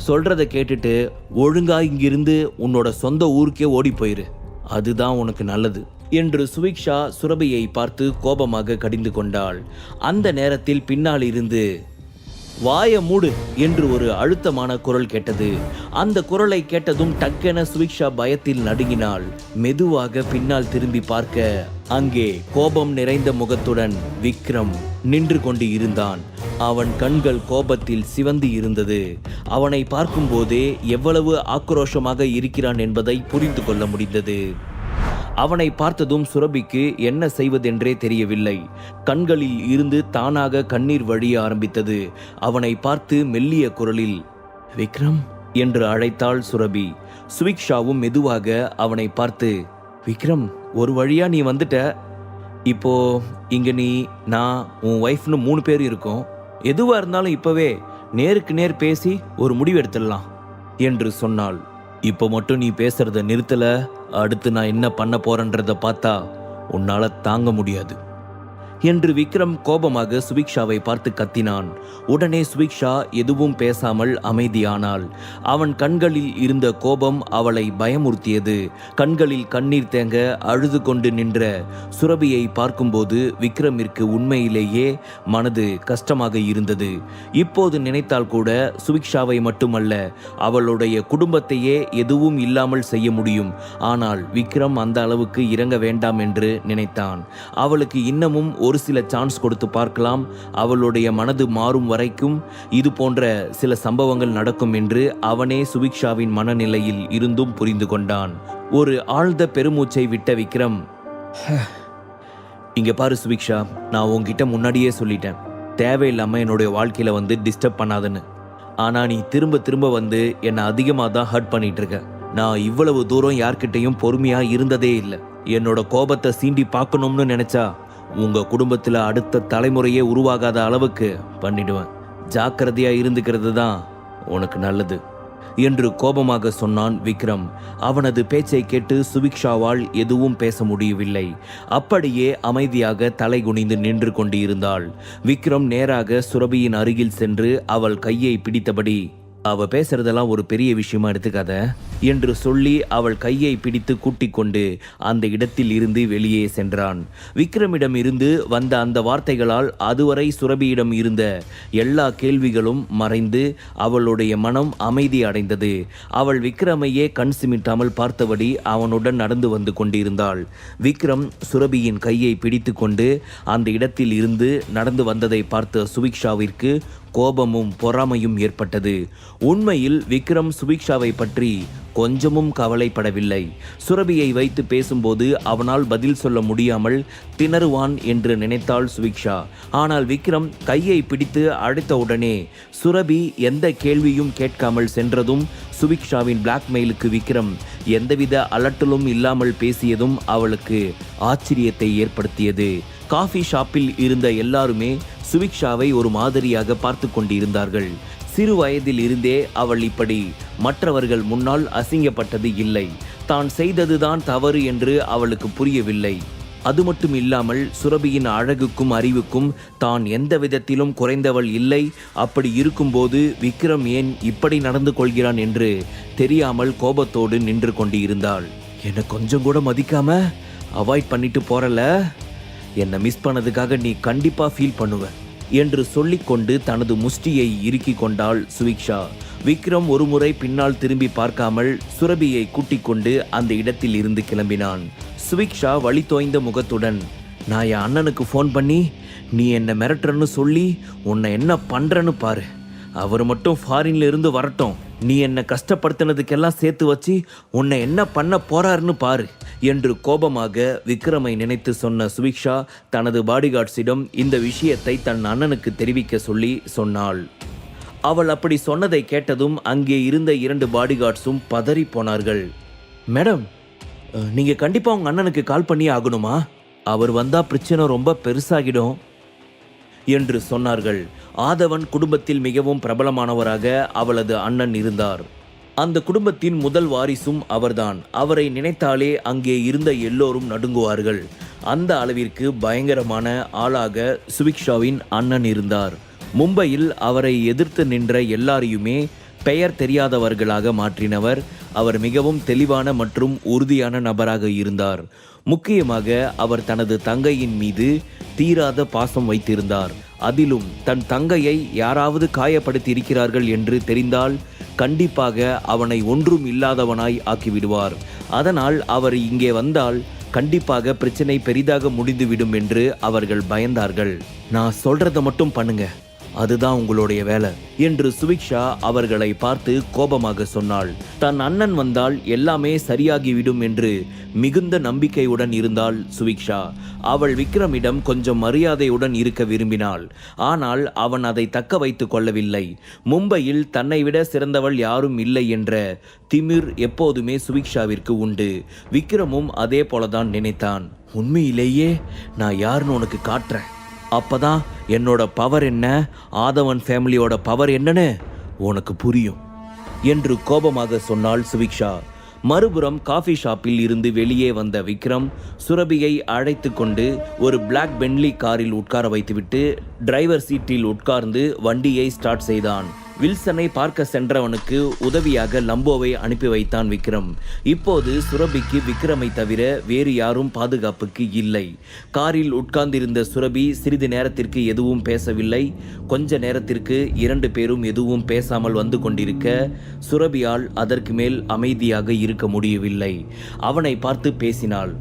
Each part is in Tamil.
சொல்றத கேட்டுட்டு ஒழுங்கா இங்கிருந்து உன்னோட சொந்த ஊருக்கே ஓடி போயிரு, அதுதான் உனக்கு நல்லது என்று சுவிக்ஷா சுரபியை பார்த்து கோபமாக கடிந்து கொண்டாள். அந்த நேரத்தில் பின்னால் இருந்து வாய மூடு என்று ஒரு அழுத்தமான குரல் கேட்டது. அந்த குரலை கேட்டதும் டக்கென சுவிக்ஷா பயத்தில் நடுங்கினாள். மெதுவாக பின்னால் திரும்பி பார்க்க அங்கே கோபம் நிறைந்த முகத்துடன் விக்ரம் நின்று கொண்டு இருந்தான். அவன் கண்கள் கோபத்தில் சிவந்து இருந்தது. அவனை பார்க்கும்போதே எவ்வளவு ஆக்ரோஷமாக இருக்கிறான் என்பதை புரிந்து கொள்ள முடிந்தது. அவனை பார்த்ததும் சுரபிக்கு என்ன செய்வதென்றே தெரியவில்லை. கண்களில் இருந்து தானாக கண்ணீர் வழிய ஆரம்பித்தது. அவனை பார்த்து மெல்லிய குரலில் விக்ரம் என்று அழைத்தாள் சுரபி. சுவிக்ஷாவும் மெதுவாக அவனை பார்த்து, விக்ரம், ஒரு வழியா நீ வந்துட்ட. இப்போ இங்க நீ, நான், உன் ஒய்ஃப்னு 3 பேர் இருக்கோம். எதுவா இருந்தாலும் இப்பவே நேருக்கு நேர் பேசி ஒரு முடிவு எடுத்துடலாம் என்று சொன்னாள். இப்போ மட்டும் நீ பேசுறத நிறுத்தல, அடுத்து நான் என்ன பண்ண போறேன்றத பார்த்தா உன்னால தாங்க முடியாது என்று விக்ரம் கோபமாக சுவிக்ஷாவை பார்த்து கத்தினான். உடனே சுவிக்ஷா எதுவும் பேசாமல் அமைதியானாள். அவன் கண்களில் இருந்த கோபம் அவளை பயமுறுத்தியது. கண்களில் கண்ணீர் தேங்க அழுது கொண்டு நின்ற சுரபியை பார்க்கும்போது விக்ரமிற்கு உண்மையிலேயே மனது கஷ்டமாக இருந்தது. இப்போது நினைத்தால் கூட சுவிக்ஷாவை மட்டுமல்ல, அவளுடைய குடும்பத்தையே எதுவும் இல்லாமல் செய்ய முடியும். ஆனால் விக்ரம் அந்த அளவுக்கு இறங்க வேண்டாம் என்று நினைத்தான். அவளுக்கு இன்னமும் ஒரு சில சான்ஸ் கொடுத்து பார்க்கலாம், அவளுடைய மனது மாறும் வரைக்கும் இது போன்ற சில சம்பவங்கள் நடக்கும் என்று அவனே சுவிக்ஷாவின் மனநிலையில் இருந்தும் புரிந்து கொண்டான். ஒரு ஆழ்ந்த பெருமூச்சை விட்ட விக்ரம், இங்க பாரு சுவிக்ஷா, நான் உன்கிட்ட முன்னாடியே சொல்லிட்டேன், தேவையில்லாம என்னுடைய வாழ்க்கையில வந்து டிஸ்டர்ப் பண்ணாதுன்னு. ஆனா நீ திரும்ப திரும்ப வந்து என்னை அதிகமாக தான் ஹர்ட் பண்ணிட்டு இருக்க. நான் இவ்வளவு தூரம் யார்கிட்டையும் பொறுமையா இருந்ததே இல்லை. என்னோட கோபத்தை சீண்டி பார்க்கணும்னு நினைச்சா உங்க குடும்பத்துல அடுத்த தலைமுறையே உருவாகாத அளவுக்கு பண்ணிடுவேன். ஜாக்கிரதையா இருந்துக்கிறது தான் உனக்கு நல்லது என்று கோபமாக சொன்னான் விக்ரம். அவனது பேச்சை கேட்டு சுவிக்ஷாவால் எதுவும் பேச முடியவில்லை. அப்படியே அமைதியாக தலை குனிந்து நின்று கொண்டு இருந்தாள். விக்ரம் நேராக சுரபியின் அருகில் சென்று அவள் கையை பிடித்தபடி, அவ பேசுறதெல்லாம் ஒரு பெரிய விஷயமா எடுத்துக்காத என்று சொல்லி அவள் கையை பிடித்து கூட்டிக் கொண்டு அந்த இடத்தில் இருந்து வெளியே சென்றான். விக்ரமிடம் இருந்து வந்த அந்த வார்த்தைகளால் அதுவரை சுரபியிடம் இருந்த எல்லா கேள்விகளும் மறைந்து அவளுடைய மனம் அமைதி அடைந்தது. அவள் விக்ரமையே கண் சிமிட்டாமல் பார்த்தபடி அவனுடன் நடந்து வந்து கொண்டிருந்தாள். விக்ரம் சுரபியின் கையை பிடித்து கொண்டு அந்த இடத்தில் இருந்து நடந்து வந்ததை பார்த்த சுவிக்ஷாவிற்கு கோபமும் பொறாமையும் ஏற்பட்டது. உண்மையில் விக்ரம் சுவிக்ஷாவை பற்றி கொஞ்சமும் கவலைப்படவில்லை. சுரபியை வைத்து பேசும்போது அவனால் பதில் சொல்ல முடியாமல் திணறுவான் என்று நினைத்தாள் சுவிக்ஷா. ஆனால் விக்ரம் கையை பிடித்து அழைத்தவுடனே சுரபி எந்த கேள்வியும் கேட்காமல் சென்றதும் சுவிக்ஷாவின் பிளாக்மெயிலுக்கு விக்ரம் எந்தவித அலட்டலும் இல்லாமல் பேசியதும் அவளுக்கு ஆச்சரியத்தை ஏற்படுத்தியது. காஃபி ஷாப்பில் இருந்த எல்லாருமே சுவிக்ஷாவை ஒரு மாதிரியாக பார்த்து கொண்டிருந்தார்கள். சிறு வயதில் இருந்தே அவள் இப்படி மற்றவர்கள் முன்னால் அசிங்கப்பட்டது இல்லை. தான் செய்ததுதான் தவறு என்று அவளுக்கு புரியவில்லை. அது மட்டும் இல்லாமல் சுரபியின் அழகுக்கும் அறிவுக்கும் தான் எந்த விதத்திலும் குறைந்தவள் இல்லை. அப்படி இருக்கும்போது விக்ரம் ஏன் இப்படி நடந்து கொள்கிறான் என்று தெரியாமல் கோபத்தோடு நின்று கொண்டு இருந்தாள். என்னை கொஞ்சம் கூட மதிக்காம அவாய்ட் பண்ணிட்டு போறல, என்னை மிஸ் பண்ணதுக்காக நீ கண்டிப்பா ஃபீல் பண்ணுவ என்று சொல்லிக்கொண்டு தனது முஷ்டியை இறுக்கி கொண்டாள் சுவிக்ஷா. விக்ரம் ஒரு முறை பின்னால் திரும்பி பார்க்காமல் சுரபியை கூட்டிக் கொண்டு அந்த இடத்தில் இருந்து கிளம்பினான். சுவிக்ஷா வழி தோய்ந்த முகத்துடன், நான் என் அண்ணனுக்கு ஃபோன் பண்ணி நீ என்னை மிரட்டுறன்னு சொல்லி உன்னை என்ன பண்றன்னு பாரு, அவர் மட்டும் ஃபாரின்ல இருந்து வரட்டும், நீ என்னை கஷ்டப்படுத்தினதுக்கெல்லாம் சேர்த்து வச்சு உன்னை என்ன பண்ண போறாருன்னு பாரு என்று கோபமாக விக்ரமை நினைத்து சொன்ன சுவிக்ஷா தனது பாடிகார்ட்ஸிடம் இந்த விஷயத்தை தன் அண்ணனுக்கு தெரிவிக்க சொல்லி சொன்னாள். அவள் அப்படி சொன்னதை கேட்டதும் அங்கே இருந்த 2 பாடிகார்ட்ஸும் பதறி போனார்கள். மேடம், நீங்க கண்டிப்பா உங்க அண்ணனுக்கு கால் பண்ணி ஆகணுமா? அவர் வந்தா பிரச்சனை ரொம்ப பெருசாகிடும் என்று சொன்னார்கள். ஆதவன் குடும்பத்தில் மிகவும் பிரபலமானவராக அவளது அண்ணன் இருந்தார். அந்த குடும்பத்தின் முதல் வாரிசும் அவர்தான். அவரை நினைத்தாலே அங்கே இருந்த எல்லோரும் நடுங்குவார்கள். அந்த அளவிற்கு பயங்கரமான ஆளாக சுவிக்ஷாவின் அண்ணன் இருந்தார். மும்பையில் அவரை எதிர்த்து நின்ற எல்லாரையுமே பெயர் தெரியாதவர்களாக மாற்றினவர். அவர் மிகவும் தெளிவான மற்றும் உறுதியான நபராக இருந்தார். முக்கியமாக அவர் தனது தங்கையின் மீது தீராத பாசம் வைத்திருந்தார். அதிலும் தன் தங்கையை யாராவது காயப்படுத்தி இருக்கிறார்கள் என்று தெரிந்தால் கண்டிப்பாக அவனை ஒன்றும் இல்லாதவனாய் ஆக்கிவிடுவார். அதனால் அவர் இங்கே வந்தால் கண்டிப்பாக பிரச்சனை பெரிதாக முடிந்துவிடும் என்று அவர்கள் பயந்தார்கள். நான் சொல்றத மட்டும் பண்ணுங்க, அதுதான் உங்களுடைய வேலை என்று சுவிக்ஷா அவர்களை பார்த்து கோபமாக சொன்னாள். தன் அண்ணன் வந்தால் எல்லாமே சரியாகிவிடும் என்று மிகுந்த நம்பிக்கையுடன் இருந்தாள் சுவிக்ஷா. அவள் விக்ரமிடம் கொஞ்சம் மரியாதையுடன் இருக்க விரும்பினாள். ஆனால் அவன் அதை தக்க வைத்துக் கொள்ளவில்லை. மும்பையில் தன்னை விட சிறந்தவள் யாரும் இல்லை என்ற திமிர் எப்போதுமே சுவிக்ஷாவிற்கு உண்டு. விக்ரமும் அதே போலதான் நினைத்தான். உண்மையிலேயே நான் யாருன்னு உனக்கு காட்டுறேன், அப்பதான் என்னோட பவர் என்ன, ஆதவன் ஃபேமிலியோட பவர் என்னன்னு உனக்கு புரியும் என்று கோபமாக சொன்னாள் சுவிக்ஷா. மறுபுறம் காஃபி ஷாப்பில் இருந்து வெளியே வந்த விக்ரம் சுரபியை அழைத்து கொண்டு ஒரு பிளாக் பென்லி காரில் உட்கார வைத்துவிட்டு டிரைவர் சீட்டில் உட்கார்ந்து வண்டியை ஸ்டார்ட் செய்தான். வில்சனை பார்க்க சென்றவனுக்கு உதவியாக லம்போவை அனுப்பி வைத்தான் விக்ரம். இப்போது சுரபிக்கு விக்ரமை தவிர வேறு யாரும் பாதுகாப்புக்கு இல்லை. காரில் உட்கார்ந்திருந்த சுரபி சிறிது நேரத்திற்கு எதுவும் பேசவில்லை. கொஞ்ச நேரத்திற்கு 2 பேரும் எதுவும் பேசாமல் வந்து கொண்டிருக்க சுரபியால் அதற்கு மேல் அமைதியாக இருக்க முடியவில்லை. அவனை பார்த்து பேசினாள்.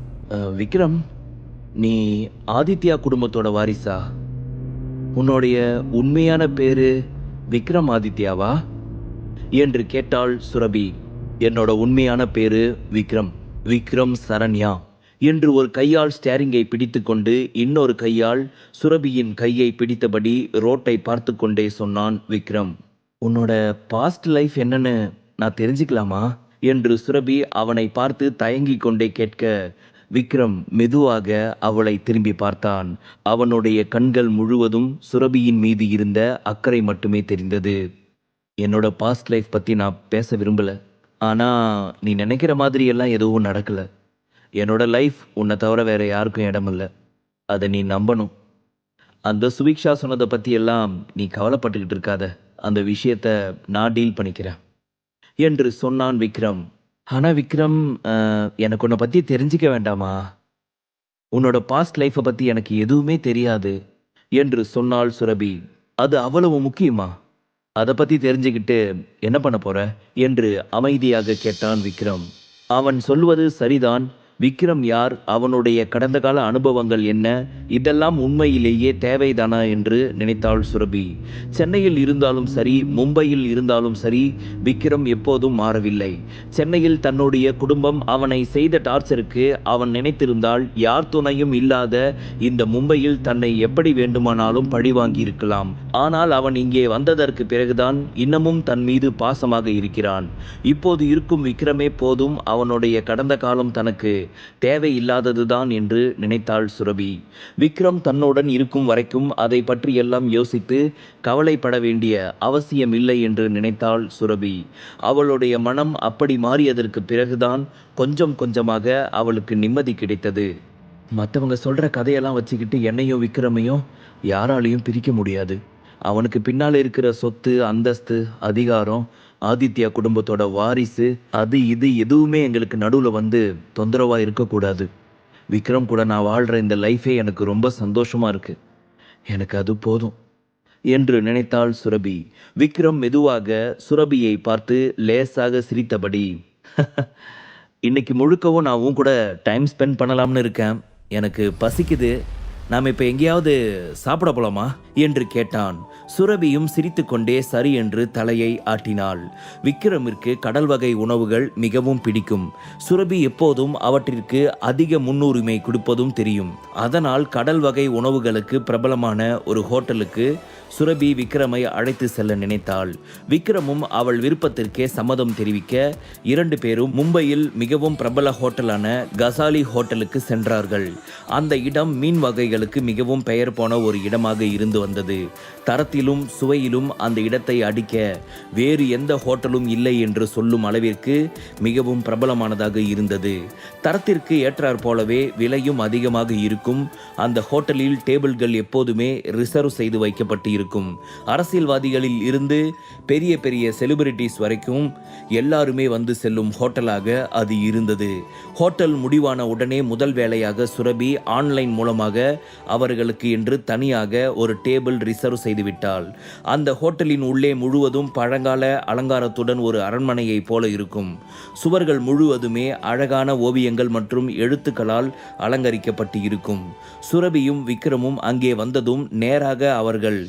விக்ரம், நீ ஆதித்யா குடும்பத்தோட வாரிசா? உன்னுடைய உண்மையான பேரு விக்ரமாதித்யாவா என்று கேட்டாள் சுரபி. என்னோட உண்மையான பேரு விக்ரம் சரண்யா என்று ஒரு கையால் ஸ்டேரிங்கை பிடித்து கொண்டு இன்னொரு கையால் சுரபியின் கையை பிடித்தபடி ரோட்டை பார்த்து கொண்டே சொன்னான் விக்ரம். உன்னோட பாஸ்ட் லைஃப் என்னன்னு நான் தெரிஞ்சுக்கலாமா என்று சுரபி அவனை பார்த்து தயங்கிக் கொண்டே கேட்க விக்ரம் மெதுவாக அவளை திரும்பி பார்த்தான். அவனுடைய கண்கள் முழுவதும் சுரபியின் மீது இருந்த அக்கறை மட்டுமே தெரிந்தது. என்னோட பாஸ்ட் லைஃப் பற்றி நான் பேச விரும்பலை, ஆனால் நீ நினைக்கிற மாதிரி எல்லாம் எதுவும் நடக்கலை. என்னோட லைஃப் உன்னை தவிர வேற யாருக்கும் இடமில்லை, அதை நீ நம்பணும். அந்த சுவிக்ஷா சொன்னதை பற்றி எல்லாம் நீ கவலைப்பட்டுக்கிட்டு இருக்காத, அந்த விஷயத்தை நான் டீல் பண்ணிக்கிறேன் என்று சொன்னான் விக்ரம். ஆனால் விக்ரம், எனக்கு உன்னை பற்றி தெரிஞ்சிக்க வேண்டாமா? உன்னோட பாஸ்ட் லைஃப்பை பற்றி எனக்கு எதுவுமே தெரியாது என்று சொன்னாள் சுரபி. அது அவ்வளவு முக்கியமா? அதை பற்றி தெரிஞ்சுக்கிட்டு என்ன பண்ண போற என்று அமைதியாக கேட்டான் விக்ரம். அவன் சொல்வது சரிதான். விக்ரம் யார், அவனுடைய கடந்த கால அனுபவங்கள் என்ன, இதெல்லாம் உண்மையிலேயே தேவைதானா என்று நினைத்தாள் சுரபி. சென்னையில் இருந்தாலும் சரி, மும்பையில் இருந்தாலும் சரி, விக்ரம் எப்போதும் மாறவில்லை. சென்னையில் தன்னுடைய குடும்பம் அவனை செய்த டார்ச்சருக்கு அவன் நினைத்திருந்தால் யார் துணையும் இல்லாத இந்த மும்பையில் தன்னை எப்படி வேண்டுமானாலும் பழிவாங்கி இருக்கலாம். ஆனால் அவன் இங்கே வந்ததற்கு பிறகுதான் இன்னமும் தன் மீது பாசமாக இருக்கிறான். இப்போது இருக்கும் விக்ரமே போதும், அவனுடைய கடந்த காலம் தனக்கு தேவையில்லாததுதான் என்று நினைத்தாள் சுரபி. விக்ரம் தன்னுடன் இருக்கும் வரைக்கும் அதை பற்றியெல்லாம் யோசித்து கவலைப்பட வேண்டிய அவசியம் இல்லை என்று நினைத்தாள் சுரபி. அவளுடைய மனம் அப்படி மாறியதற்கு பிறகுதான் கொஞ்சம் கொஞ்சமாக அவளுக்கு நிம்மதி கிடைத்தது. மற்றவங்க சொல்ற கதையெல்லாம் வச்சுக்கிட்டு என்னையும் விக்ரமையும் யாராலையும் பிரிக்க முடியாது. அவனுக்கு பின்னால் இருக்கிற சொத்து, அந்தஸ்து, அதிகாரம், ஆதித்யா குடும்பத்தோட வாரிசு, அது இது எதுவுமே எங்களுக்கு நடுவில் வந்து தொந்தரவாக இருக்கக்கூடாது. விக்ரம் கூட நான் வாழ்கிற இந்த லைஃபே எனக்கு ரொம்ப சந்தோஷமாக இருக்கு, எனக்கு அது போதும் என்று நினைத்தாள் சுரபி. விக்ரம் மெதுவாக சுரபியை பார்த்து லேசாக சிரித்தபடி, இன்னைக்கு முழுக்கவும் நான் உன் கூட டைம் ஸ்பெண்ட் பண்ணலாம்னு இருக்கேன், எனக்கு பசிக்குது, நாம் இப்போ எங்கேயாவது சாப்பிட போலாமா என்று கேட்டான். சுரபியும் சிரித்து கொண்டே சரி என்று தலையை ஆட்டினாள். விக்ரமிற்கு கடல் வகை உணவுகள் மிகவும் பிடிக்கும். சுரபி எப்போதும் அவற்றிற்கு அதிக முன்னுரிமை கொடுப்பதும் தெரியும். அதனால் கடல் வகை உணவுகளுக்கு பிரபலமான ஒரு ஹோட்டலுக்கு சுரபி விக்ரமை அழைத்து செல்ல நினைத்தாள். விக்ரமும் அவள் விருப்பத்திற்கே சம்மதம் தெரிவிக்க 2 பேரும் மும்பையில் மிகவும் பிரபல ஹோட்டலான கசாலி ஹோட்டலுக்கு சென்றார்கள். அந்த இடம் மீன் வகைகளுக்கு மிகவும் பெயர் போன ஒரு இடமாக இருந்து வந்தது. தரத்திலும் சுவையிலும் அந்த இடத்தை அடிக்க வேறு எந்த ஹோட்டலும் இல்லை என்று சொல்லும் அளவிற்கு மிகவும் பிரபலமானதாக இருந்தது. தரத்திற்கு ஏற்றாற் போலவே விலையும் அதிகமாக இருக்கும். அந்த ஹோட்டலில் டேபிள்கள் எப்போதுமே ரிசர்வ் செய்து வைக்கப்பட்டு இருக்கும். இருக்கும். அரசியல்வாதிகளில் இருந்து பெரிய பெரிய செலிபிரிட்டிஸ் வரைக்கும் எல்லாருமே வந்து செல்லும் ஹோட்டலாக அது இருந்தது. ஹோட்டல் முடிவான உடனே முதல் வேலையாக சுரபி ஆன்லைன் மூலமாக அவர்களுக்கு என்று தனியாக ஒரு டேபிள் ரிசர்வ் செய்துவிட்டாள். அந்த ஹோட்டலின் உள்ளே முழுவதும் பழங்கால அலங்காரத்துடன் ஒரு அரண்மனையை போல இருக்கும். சுவர்கள் முழுவதுமே அழகான ஓவியங்கள் மற்றும் எழுத்துக்களால் அலங்கரிக்கப்பட்டு இருக்கும். சுரபியும் விக்ரமும் அங்கே வந்ததும் நேராக அவர்கள்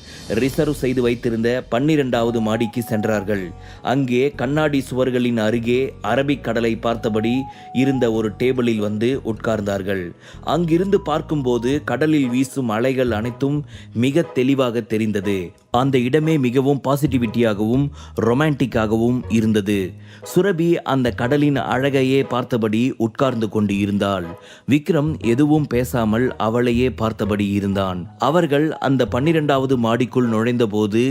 ரிசர்வ் செய்து வைத்திருந்த 12வது மாடிக்கு சென்றார்கள். அங்கே கண்ணாடி சுவர்களின் அருகே அரபிக் கடலை பார்த்தபடி இருந்த ஒரு டேபிளில் வந்து உட்கார்ந்தார்கள். அங்கிருந்து பார்க்கும்போது கடலில் வீசும் அலைகள் அனைத்தும் மிக தெளிவாக தெரிந்தது. அந்த இடமே மிகவும் பாசிட்டிவிட்டியாகவும் ரொமான்டிக்காகவும் இருந்தது. சுரபி அந்த கடலின் அழகையே பார்த்தபடி உட்கார்ந்து கொண்டு இருந்தாள். விக்ரம் எதுவும் பேசாமல் அவளையே பார்த்தபடி இருந்தான். அவர்கள் அந்த 12வது மாடிக்குள் நுழைந்தபோது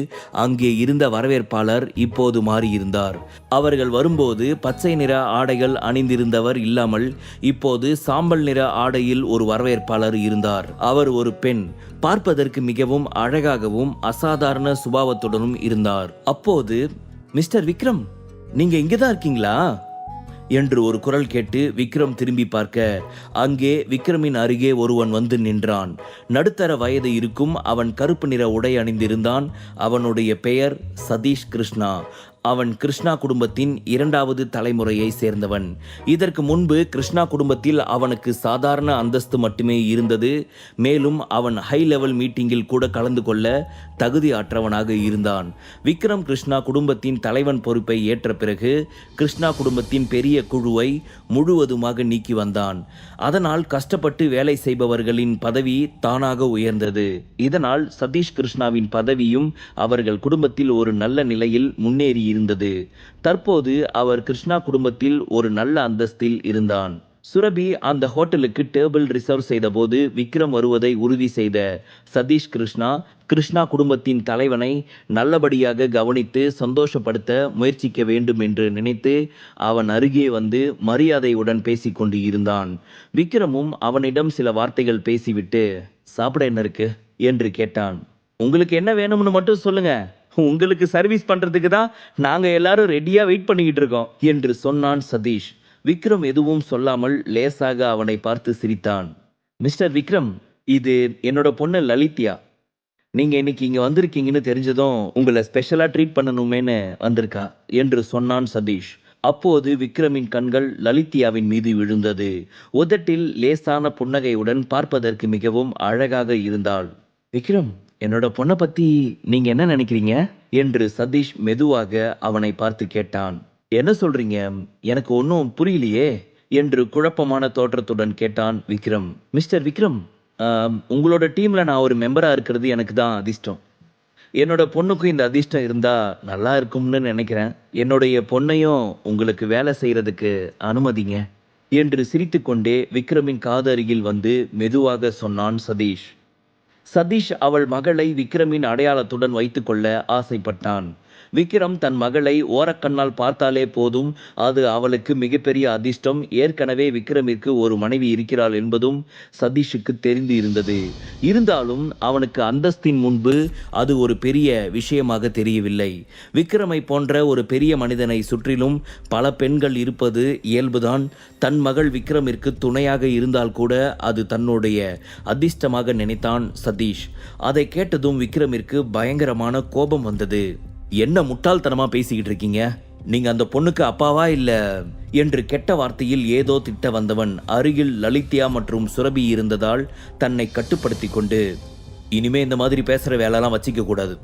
அங்கே இருந்த வரவேற்பாளர் இப்போது மாறியிருந்தார். அவர்கள் வரும்போது பச்சை நிற ஆடைகள் அணிந்திருந்தவர் இல்லாமல் இப்போது சாம்பல் நிற ஆடையில் ஒரு வரவேற்பாளர் இருந்தார். அவர் ஒரு பெண். பார்ப்பதற்கு மிகவும் அழகாகவும் அசாதாரண சுபாவத்துடனும் இருந்தார். அப்போது, மிஸ்டர் விக்ரம், நீங்க இங்கதான் இருக்கீங்களா என்று ஒரு குரல் கேட்டு விக்ரம் திரும்பி பார்க்க அங்கே விக்ரமின் அருகே ஒருவன் வந்து நின்றான். நடுத்தர வயது இருக்கும். அவன் கருப்பு நிற உடை அணிந்திருந்தான். அவனுடைய பெயர் சதீஷ் கிருஷ்ணா. அவன் கிருஷ்ணா குடும்பத்தின் 2வது தலைமுறையை சேர்ந்தவன். இதற்கு முன்பு கிருஷ்ணா குடும்பத்தில் அவனுக்கு சாதாரண அந்தஸ்து மட்டுமே இருந்தது. மேலும் அவன் ஹை லெவல் மீட்டிங்கில் கூட கலந்து கொள்ள தகுதி அற்றவனாக இருந்தான். விக்ரம் கிருஷ்ணா குடும்பத்தின் தலைவன் பொறுப்பை ஏற்ற பிறகு கிருஷ்ணா குடும்பத்தின் பெரிய குழுவை முழுவதுமாக நீக்கி வந்தான். அதனால் கஷ்டப்பட்டு வேலை செய்பவர்களின் பதவி தானாக உயர்ந்தது. இதனால் சதீஷ் கிருஷ்ணாவின் பதவியும் அவர்கள் குடும்பத்தில் ஒரு நல்ல நிலையில் முன்னேறி இருந்தது. தற்போது அவர் கிருஷ்ணா குடும்பத்தில் ஒரு நல்ல அந்தஸ்தில் இருந்தான். சுரபி அந்த ஹோட்டலுக்கு டேபிள் ரிசர்வ் செய்த போது விக்ரம் வருவதை உறுதி செய்த சதீஷ் கிருஷ்ணா குடும்பத்தின் தலைவனை நல்லபடியாக கவனித்து சந்தோஷப்படுத்த முயற்சிக்க வேண்டும் என்று நினைத்து அவன் அருகே வந்து மரியாதையுடன் பேசிக்கொண்டு இருந்தான். விக்ரமும் அவனிடம் சில வார்த்தைகள் பேசிவிட்டு, சாப்பிட என்ன இருக்கு என்று கேட்டான். உங்களுக்கு என்ன வேணும்னு மட்டும் சொல்லுங்க, உங்களுக்கு சர்வீஸ் பண்றதுக்கு தான் நாங்க எல்லாரும் ரெடியா வெயிட் பண்ணிக்கிட்டு இருக்கோம் என்று சொன்னான் சதீஷ். விக்ரம் எதுவும் சொல்லாமல் லேசாக அவனை பார்த்து சிரித்தான். மிஸ்டர் விக்ரம், இது என்னோட பொண்ணு லலித்யா. நீங்க இன்னைக்கு இங்க வந்திருக்கீங்கன்னு தெரிஞ்சதும் உங்களை ஸ்பெஷலா ட்ரீட் பண்ணணுமேனு வந்திருக்கா என்று சொன்னான் சதீஷ். அப்போது விக்ரமின் கண்கள் லலித்யாவின் மீது விழுந்தது. உதட்டில் லேசான புன்னகையுடன் பார்ப்பதற்கு மிகவும் அழகாக இருந்தாள். விக்ரம், என்னோட பொண்ணை பத்தி நீங்க என்ன நினைக்கிறீங்க என்று சதீஷ் மெதுவாக அவனை பார்த்து கேட்டான். என்ன சொல்றீங்க, எனக்கு ஒன்றும் புரியலையே என்று குழப்பமான தோற்றத்துடன் கேட்டான் விக்ரம். மிஸ்டர் விக்ரம், உங்களோட டீம்ல நான் ஒரு மெம்பரா இருக்கிறது எனக்கு தான் அதிர்ஷ்டம். என்னோட பொண்ணுக்கும் இந்த அதிர்ஷ்டம் இருந்தா நல்லா இருக்கும்னு நினைக்கிறேன். என்னுடைய பொண்ணையும் உங்களுக்கு வேலை செய்யறதுக்கு அனுமதிங்க என்று சிரித்துக்கொண்டே விக்ரமின் காது அருகில் வந்து மெதுவாக சொன்னான் சதீஷ். சதீஷ் அவள் மகளை விக்ரமின் அடையாளத்துடன் வைத்துக்கொள்ள ஆசைப்பட்டான். விக்ரம் தன் மகளை ஓரக்கண்ணால் பார்த்தாலே போதும், அது அவளுக்கு மிகப்பெரிய அதிர்ஷ்டம். ஏற்கனவே விக்ரமிற்கு ஒரு மனைவி இருக்கிறாள் என்பதும் சதீஷுக்கு தெரிந்து இருந்தது. இருந்தாலும் அவனுக்கு அந்தஸ்தின் முன்பு அது ஒரு பெரிய விஷயமாக தெரியவில்லை. விக்ரமை போன்ற ஒரு பெரிய மனிதனை சுற்றிலும் பல பெண்கள் இருப்பது இயல்புதான். தன் மகள் விக்ரமிற்கு துணையாக இருந்தால் கூட அது தன்னுடைய அதிர்ஷ்டமாக நினைத்தான் சதீஷ். அதை கேட்டதும் விக்ரமிற்கு பயங்கரமான கோபம் வந்தது. என்ன முட்டாள்தனமா பேசிக்கிட்டு இருக்கீங்க? நீங்க அந்த பொண்ணுக்கு அப்பாவா இல்ல என்று கெட்ட வார்த்தையில் ஏதோ திட்ட வந்தவன் அருகில் லலித்யா மற்றும் சுரபி இருந்ததால் தன்னை கட்டுப்படுத்தி கொண்டு, இனிமே இந்த மாதிரி பேசுற வேலைலாம் வச்சிக்க கூடாது.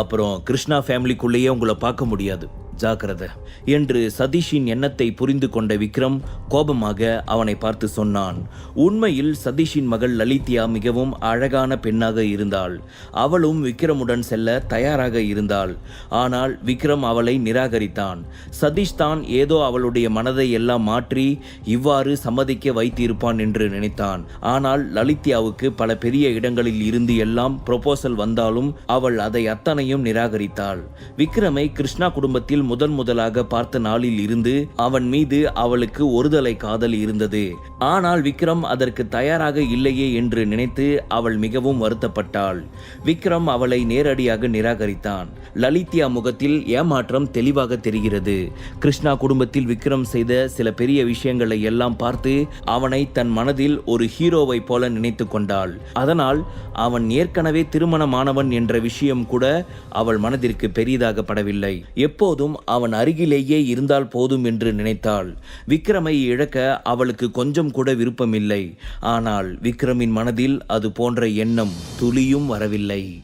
அப்புறம் கிருஷ்ணா ஃபேமிலிக்குள்ளேயே உங்களை பார்க்க முடியாது, ஜாக்கிரதை என்று சதீஷின் எண்ணத்தை புரிந்து கொண்ட விக்ரம் கோபமாக அவனை பார்த்து சொன்னான். உண்மையில் சதீஷின் மகள் லலித்யா மிகவும் அழகான பெண்ணாக இருந்தாள். அவளும் விக்ரமுடன் செல்ல தயாராக இருந்தாள். ஆனால் விக்ரம் அவளை நிராகரித்தான். சதீஷ் தான் ஏதோ அவளுடைய மனதை எல்லாம் மாற்றி இவ்வாறு சம்மதிக்க வைத்திருப்பான் என்று நினைத்தான். ஆனால் லலித்யாவுக்கு பல பெரிய இடங்களில் இருந்து எல்லாம் ப்ரொபோசல் வந்தாலும் அவள் அதை அத்தனையும் நிராகரித்தாள். விக்ரமை கிருஷ்ணா குடும்பத்தில் வாழ்க்கையில் முதலாக பார்த்த நாளில் இருந்து அவன் மீது அவளுக்கு ஒருதலை காதல் இருந்தது. ஆனால் விக்ரம் அதற்கு தயாராக இல்லையே என்று நினைத்து அவள் மிகவும் வருத்தப்பட்டாள். விக்ரம் அவளை நேரடியாக நிராகரித்தான். லலித்யா முகத்தில் ஏமாற்றம் தெளிவாக தெரிகிறது. கிருஷ்ணா குடும்பத்தில் விக்ரம் செய்த சில பெரிய விஷயங்களை எல்லாம் பார்த்து அவனை தன் மனதில் ஒரு ஹீரோவை போல நினைத்து கொண்டாள். அதனால் அவன் ஏற்கனவே திருமணமானவன் என்ற விஷயம் கூட அவள் மனதிற்கு பெரிதாக படவில்லை. எப்போதும் அவன் அருகிலேயே இருந்தால் போதும் என்று நினைத்தாள். விக்ரமை இழக்க அவளுக்கு கொஞ்சம் கூட விருப்பமில்லை. ஆனால் விக்ரமின் மனதில் அது போன்ற எண்ணம் துளியும் வரவில்லை.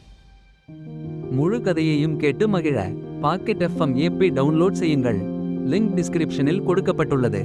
முழு கதையையும் கேட்டு மகிழ பாக்கெட் FM ஆப்பை டவுன்லோட் செய்யுங்கள். லிங்க் டிஸ்கிரிப்ஷனில் கொடுக்கப்பட்டுள்ளது.